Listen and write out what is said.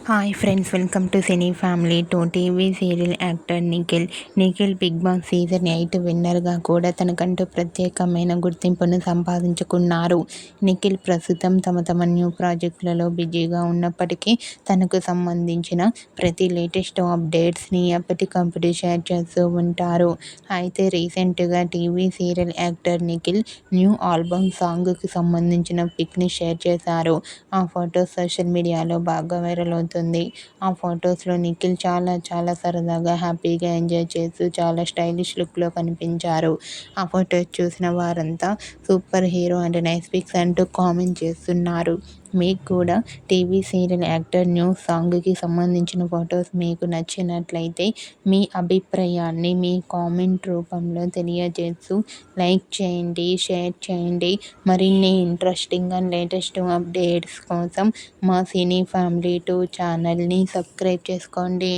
Hi friends, welcome to cine family. TV serial actor Nikhil Bigg Boss season 8 విన్నర్గా కూడా తనకంటూ ప్రత్యేకమైన గుర్తింపును సంపాదించుకున్నారు. నిఖిల్ ప్రస్తుతం తమ న్యూ ప్రాజెక్టులలో బిజీగా ఉన్నప్పటికీ తనకు సంబంధించిన ప్రతి లేటెస్ట్ అప్డేట్స్ని ఎప్పటికప్పుడు షేర్ చేస్తూ ఉంటారు. అయితే రీసెంట్గా TV serial actor Nikhil new album సాంగ్కి సంబంధించిన పిక్ని షేర్ చేశారు. ఆ ఫొటోస్ సోషల్ మీడియాలో బాగా వైరల్ అవుతుంది. ఆ ఫొటోస్లో నిఖిల్ చాలా సరదాగా, హ్యాపీగా ఎంజాయ్ చేస్తూ చాలా స్టైలిష్ లుక్లో కనిపించారు. ఆ ఫొటోస్ చూసిన వారంతా super hero and nice pics అంటూ కామెంట్ చేస్తున్నారు. మీకు కూడా టీవీ సీరియల్ యాక్టర్ న్యూ సాంగ్కి సంబంధించిన ఫొటోస్ మీకు నచ్చినట్లయితే మీ అభిప్రాయాన్ని మీ కామెంట్ రూపంలో తెలియజేస్తూ లైక్ చేయండి, షేర్ చేయండి. మరిన్ని ఇంట్రెస్టింగ్ అండ్ లేటెస్ట్ అప్డేట్స్ కోసం మా సినీ ఫ్యామిలీ 2 ఛానల్ని సబ్స్క్రైబ్ చేసుకోండి.